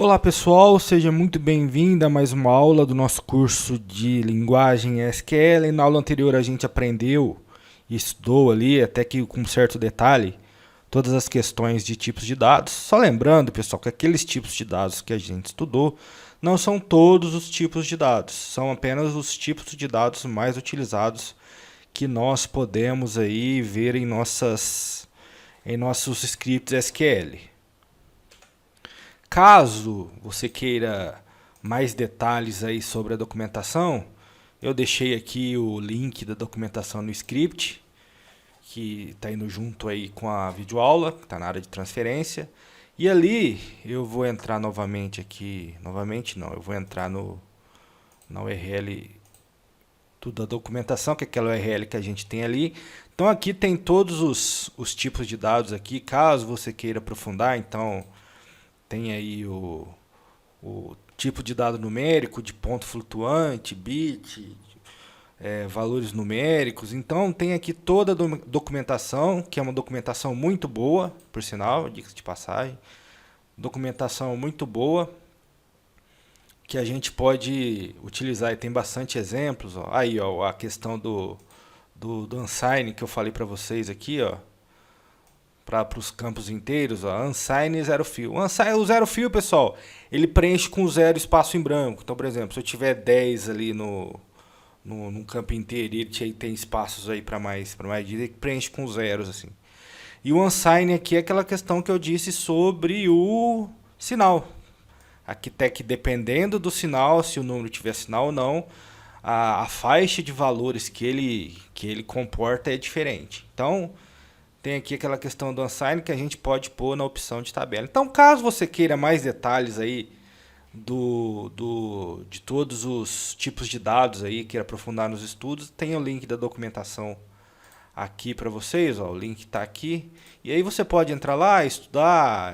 Olá pessoal, seja muito bem-vindo a mais uma aula do nosso curso de linguagem SQL. Na aula anterior a gente aprendeu e estudou ali, até que com certo detalhe, todas as questões de tipos de dados. Só lembrando, pessoal, que aqueles tipos de dados que a gente estudou não são todos os tipos de dados, são apenas os tipos de dados mais utilizados que nós podemos aí ver em nossos scripts SQL. Caso você queira mais detalhes aí sobre a documentação, eu deixei aqui o link da documentação no script, que está indo junto aí com a videoaula, que está na área de transferência. E ali eu vou entrar novamente aqui, novamente não, eu vou entrar na URL da documentação, que é aquela URL que a gente tem ali. Então aqui tem todos os tipos de dados aqui, caso você queira aprofundar, então tem aí o tipo de dado numérico, de ponto flutuante, bit, valores numéricos. Então tem aqui toda a documentação, que é uma documentação muito boa, por sinal, dica de passagem. Documentação muito boa, que a gente pode utilizar e tem bastante exemplos. Ó. Aí ó, a questão do unsign que eu falei para vocês aqui, ó. Para os campos inteiros, ó, unsign e zero fill. O zero fill, pessoal, ele preenche com zero espaço em branco. Então, por exemplo, se eu tiver 10 ali num campo inteiro e ele tem espaços aí para mais ele preenche com zeros assim. E o unsign aqui é aquela questão que eu disse sobre o sinal. Aqui tá que dependendo do sinal, se o número tiver sinal ou não, a faixa de valores que ele comporta é diferente. Então, tem aqui aquela questão do unsign que a gente pode pôr na opção de tabela. Então, caso você queira mais detalhes aí de todos os tipos de dados aí, queira aprofundar nos estudos, tem o link da documentação aqui para vocês, ó, o link está aqui. E aí você pode entrar lá, estudar,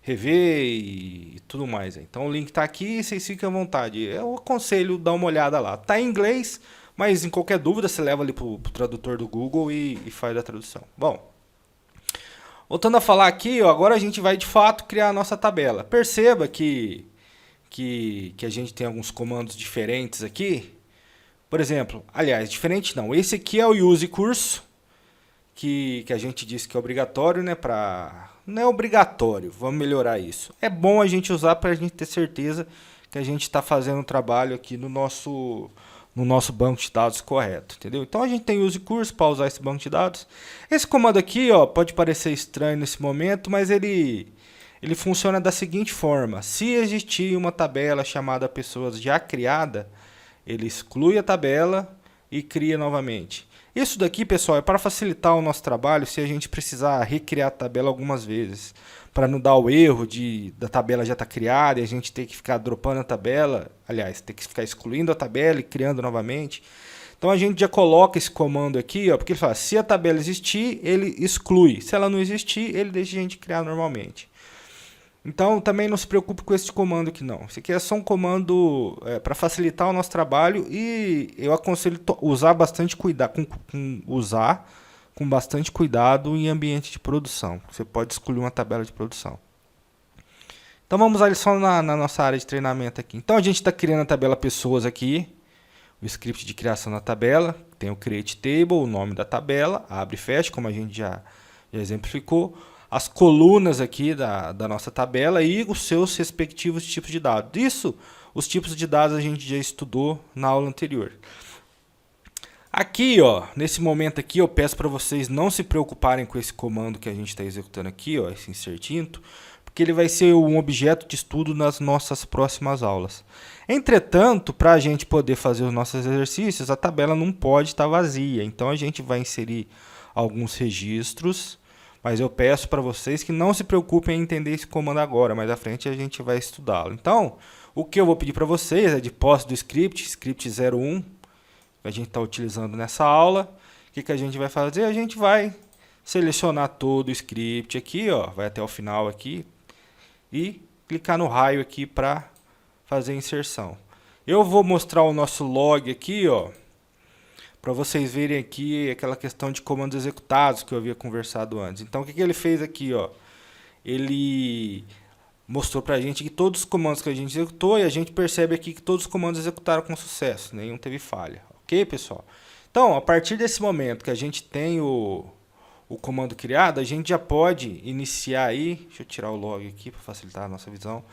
rever e tudo mais. Então o link está aqui e vocês fiquem à vontade. Eu aconselho dar uma olhada lá. Está em inglês, mas em qualquer dúvida você leva ali para o tradutor do Google e faz a tradução. Bom, voltando a falar aqui, ó, agora a gente vai de fato criar a nossa tabela. Perceba que a gente tem alguns comandos diferentes aqui. Por exemplo, aliás, diferente não. Esse aqui é o use curso, que a gente disse que é obrigatório, né? Não é obrigatório, vamos melhorar isso. É bom a gente usar para a gente ter certeza que a gente está fazendo um trabalho aqui no nosso banco de dados correto, entendeu? Então a gente tem use curso para usar esse banco de dados. Esse comando aqui, ó, pode parecer estranho nesse momento, mas ele funciona da seguinte forma: se existir uma tabela chamada pessoas já criada, ele exclui a tabela e cria novamente. Isso daqui, pessoal, é para facilitar o nosso trabalho se a gente precisar recriar a tabela algumas vezes. Para não dar o erro da tabela já estar criada e a gente ter que ficar dropando a tabela. Aliás, ter que ficar excluindo a tabela e criando novamente. Então a gente já coloca esse comando aqui, ó, porque ele fala, se a tabela existir, ele exclui. Se ela não existir, ele deixa a gente criar normalmente. Então também não se preocupe com esse comando aqui não. Esse aqui é só um comando para facilitar o nosso trabalho e eu aconselho usar bastante cuidado usar com bastante cuidado em ambiente de produção. Você pode excluir uma tabela de produção. Então vamos ali só na nossa área de treinamento aqui. Então a gente está criando a tabela pessoas aqui, o script de criação da tabela, tem o create table, o nome da tabela, abre e fecha, como a gente já exemplificou. As colunas aqui da nossa tabela e os seus respectivos tipos de dados. Isso, os tipos de dados a gente já estudou na aula anterior. Aqui, ó, nesse momento aqui, eu peço para vocês não se preocuparem com esse comando que a gente está executando aqui, ó, esse insert into, porque ele vai ser um objeto de estudo nas nossas próximas aulas. Entretanto, para a gente poder fazer os nossos exercícios, a tabela não pode estar vazia. Então a gente vai inserir alguns registros. Mas eu peço para vocês que não se preocupem em entender esse comando agora, mais à frente a gente vai estudá-lo. Então, o que eu vou pedir para vocês é de posse do script 01, que a gente está utilizando nessa aula. O que a gente vai fazer? A gente vai selecionar todo o script aqui, ó, vai até o final aqui, e clicar no raio aqui para fazer a inserção. Eu vou mostrar o nosso log aqui, ó, para vocês verem aqui aquela questão de comandos executados que eu havia conversado antes. Então, o que ele fez aqui? Ó? Ele mostrou para a gente que todos os comandos que a gente executou, e a gente percebe aqui que todos os comandos executaram com sucesso, nenhum teve falha. Ok, pessoal? Então, a partir desse momento que a gente tem o comando criado, a gente já pode iniciar aí, deixa eu tirar o log aqui para facilitar a nossa visão,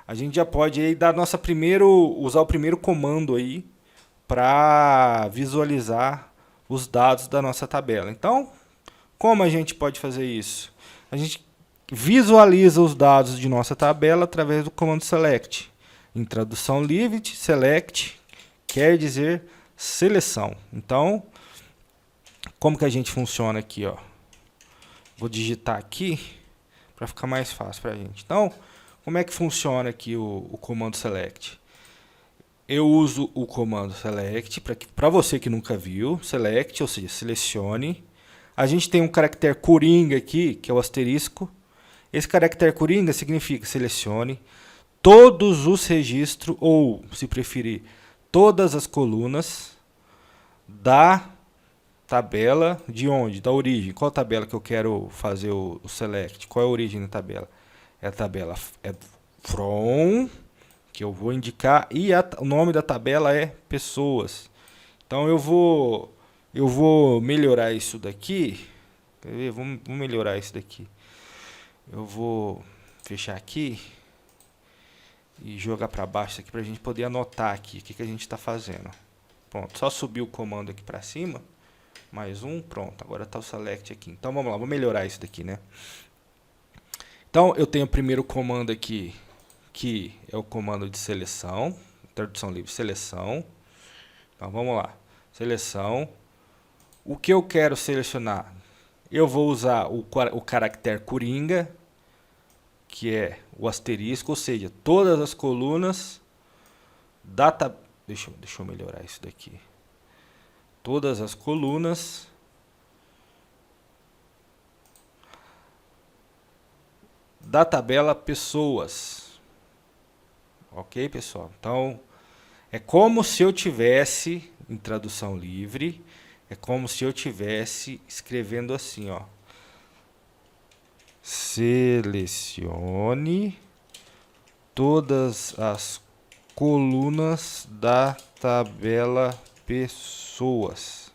a gente já pode aí dar usar o primeiro comando aí para visualizar os dados da nossa tabela. Então, como a gente pode fazer isso? A gente visualiza os dados de nossa tabela através do comando select. Em tradução livre, select quer dizer seleção. Então, como que a gente funciona aqui, ó? Vou digitar aqui para ficar mais fácil para a gente. Então, como é que funciona aqui o comando select? Eu uso o comando select, para você que nunca viu, select, ou seja, selecione. A gente tem um caractere coringa aqui, que é o asterisco. Esse caractere coringa significa selecione todos os registros, ou, se preferir, todas as colunas da tabela de onde? Da origem. Qual tabela que eu quero fazer o select? Qual é a origem da tabela? É a tabela from, que eu vou indicar, e o nome da tabela é pessoas. Então eu vou melhorar isso daqui. Quer ver? Vamos melhorar isso daqui. Eu vou fechar aqui e jogar para baixo aqui para a gente poder anotar aqui o que a gente está fazendo. Pronto, só subir o comando aqui para cima. Mais um, pronto, agora está o select aqui. Então vamos lá, vou melhorar isso daqui, né? Então eu tenho o primeiro comando aqui, que é o comando de seleção, tradução livre, seleção. Então vamos lá, seleção. O que eu quero selecionar? Eu vou usar o caractere coringa, que é o asterisco, ou seja, todas as colunas da tabela. Deixa eu melhorar isso daqui. Todas as colunas da tabela pessoas. Ok, pessoal? Então, é como se eu tivesse, em tradução livre, é como se eu tivesse escrevendo assim, ó. Selecione todas as colunas da tabela pessoas.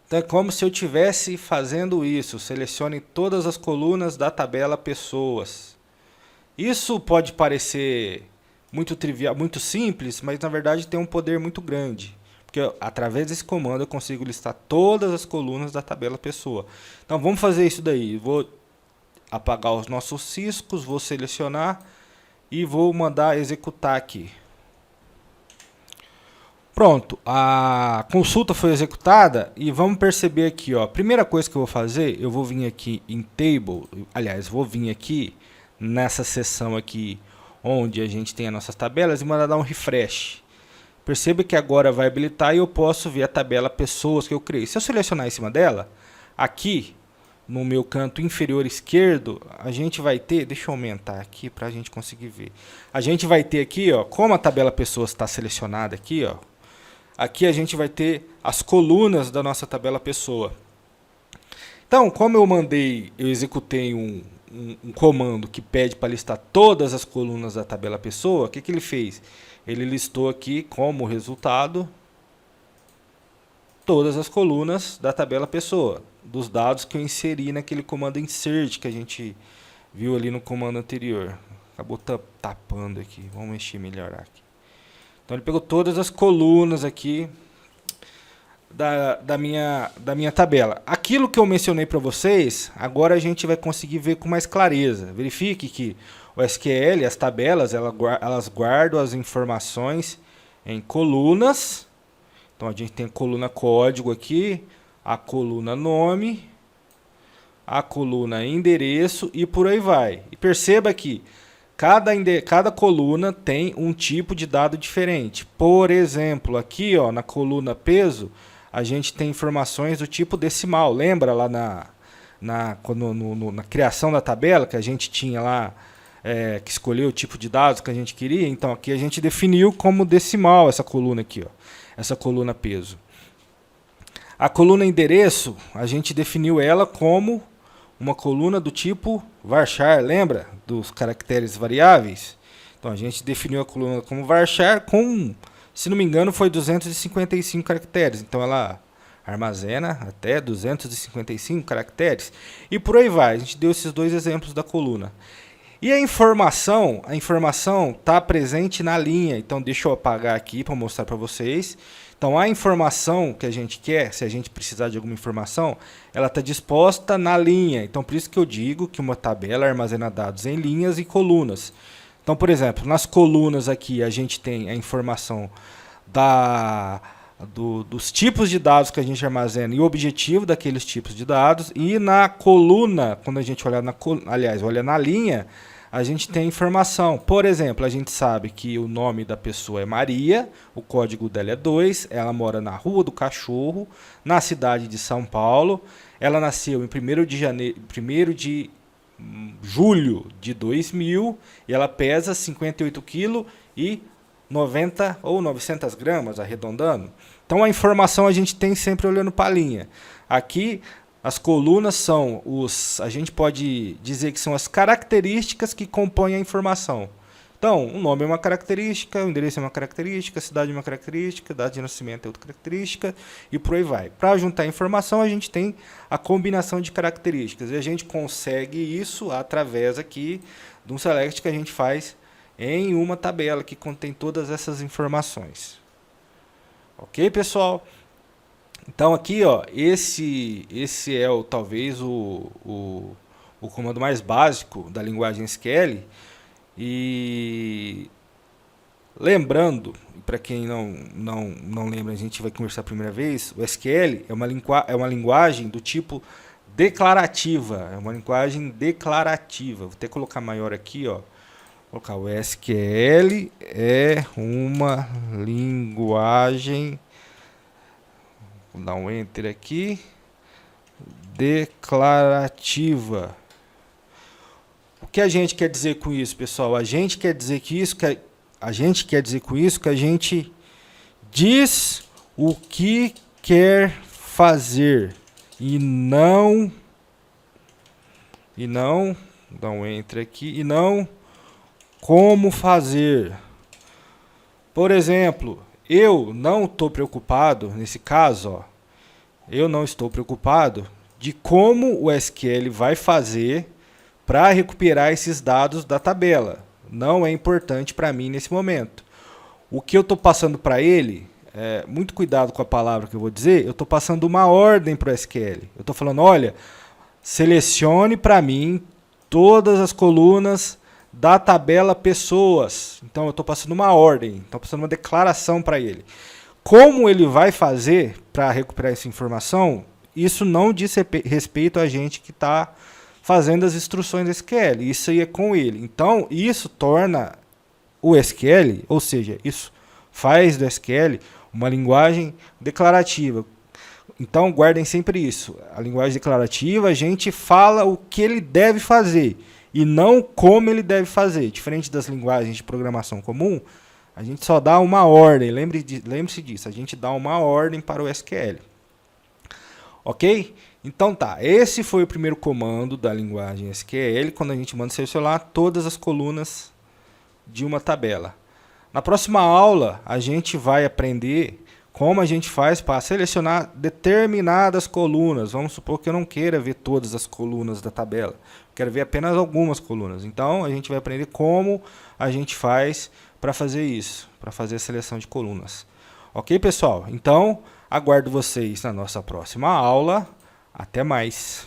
Então é como se eu estivesse fazendo isso. Selecione todas as colunas da tabela pessoas. Isso pode parecer muito trivial, muito simples, mas na verdade tem um poder muito grande. Porque através desse comando eu consigo listar todas as colunas da tabela pessoa. Então vamos fazer isso daí. Vou apagar os nossos ciscos, vou selecionar e vou mandar executar aqui. Pronto, a consulta foi executada e vamos perceber aqui, ó. A primeira coisa que eu vou fazer, eu vou vir aqui em Table, aliás, vou vir aqui nessa seção aqui onde a gente tem as nossas tabelas e mandar dar um refresh. Perceba que agora vai habilitar e eu posso ver a tabela pessoas que eu criei. Se eu selecionar em cima dela, aqui no meu canto inferior esquerdo, a gente vai ter, deixa eu aumentar aqui para a gente conseguir ver. A gente vai ter aqui, ó, como a tabela pessoas está selecionada aqui, ó, aqui a gente vai ter as colunas da nossa tabela pessoa. Então, como eu executei um comando que pede para listar todas as colunas da tabela pessoa, o que ele fez? Ele listou aqui como resultado todas as colunas da tabela pessoa, dos dados que eu inseri naquele comando insert que a gente viu ali no comando anterior. Acabou tapando aqui, vamos mexer melhor aqui. Então ele pegou todas as colunas aqui da minha tabela. Aquilo que eu mencionei para vocês, agora a gente vai conseguir ver com mais clareza. Verifique que o SQL, as tabelas, elas guardam as informações em colunas. Então a gente tem a coluna código aqui, a coluna nome, a coluna endereço e por aí vai. E perceba que cada coluna tem um tipo de dado diferente. Por exemplo, aqui ó, na coluna peso, a gente tem informações do tipo decimal. Lembra lá na criação da tabela que a gente tinha lá, que escolheu o tipo de dados que a gente queria? Então aqui a gente definiu como decimal essa coluna aqui, ó, essa coluna peso. A coluna endereço, a gente definiu ela como uma coluna do tipo varchar, lembra? Dos caracteres variáveis. Então a gente definiu a coluna como varchar com, se não me engano, foi 255 caracteres. Então ela armazena até 255 caracteres. E por aí vai. A gente deu esses dois exemplos da coluna. E a informação está presente na linha. Então deixa eu apagar aqui para mostrar para vocês. Então a informação que a gente quer, se a gente precisar de alguma informação, ela está disposta na linha. Então por isso que eu digo que uma tabela armazena dados em linhas e colunas. Então, por exemplo, nas colunas aqui a gente tem a informação dos tipos de dados que a gente armazena e o objetivo daqueles tipos de dados. E na coluna, quando a gente olha olha na linha, a gente tem informação. Por exemplo, a gente sabe que o nome da pessoa é Maria, o código dela é 2, ela mora na Rua do Cachorro, na cidade de São Paulo. Ela nasceu em 1º de julho de 2000 e ela pesa 58 kg e 90 ou 900 gramas, arredondando. Então a informação a gente tem sempre olhando para a linha. Aqui as colunas são a gente pode dizer que são as características que compõem a informação. Então, o nome é uma característica, o endereço é uma característica, a cidade é uma característica, a data de nascimento é outra característica, e por aí vai. Para juntar informação, a gente tem a combinação de características, e a gente consegue isso através aqui de um select que a gente faz em uma tabela que contém todas essas informações. Ok, pessoal? Então aqui, ó, esse é talvez o comando mais básico da linguagem SQL. E lembrando, para quem não lembra, a gente vai conversar a primeira vez, o SQL é uma linguagem do tipo declarativa, é uma linguagem declarativa. Vou até colocar maior aqui, ó. Vou colocar o SQL é uma linguagem, vou dar um enter aqui, declarativa. O que a gente quer dizer com isso, pessoal? A gente quer dizer que a gente diz o que quer fazer e não dá um enter aqui, e não como fazer. Por exemplo, eu não estou preocupado nesse caso, ó. Eu não estou preocupado de como o SQL vai fazer para recuperar esses dados da tabela. Não é importante para mim nesse momento. O que eu estou passando para ele, muito cuidado com a palavra que eu vou dizer, eu estou passando uma ordem para o SQL. Eu estou falando, olha, selecione para mim todas as colunas da tabela pessoas. Então eu estou passando uma ordem, estou passando uma declaração para ele. Como ele vai fazer para recuperar essa informação, isso não diz respeito a gente que está fazendo as instruções do SQL, isso aí é com ele. Então, isso torna o SQL, ou seja, isso faz do SQL uma linguagem declarativa. Então, guardem sempre isso. A linguagem declarativa, a gente fala o que ele deve fazer e não como ele deve fazer. Diferente das linguagens de programação comum, a gente só dá uma ordem. Lembre-se disso, a gente dá uma ordem para o SQL. Ok? Então tá, esse foi o primeiro comando da linguagem SQL, quando a gente manda selecionar todas as colunas de uma tabela. Na próxima aula, a gente vai aprender como a gente faz para selecionar determinadas colunas. Vamos supor que eu não queira ver todas as colunas da tabela, quero ver apenas algumas colunas. Então, a gente vai aprender como a gente faz para fazer isso, para fazer a seleção de colunas. Ok, pessoal? Então, aguardo vocês na nossa próxima aula. Até mais!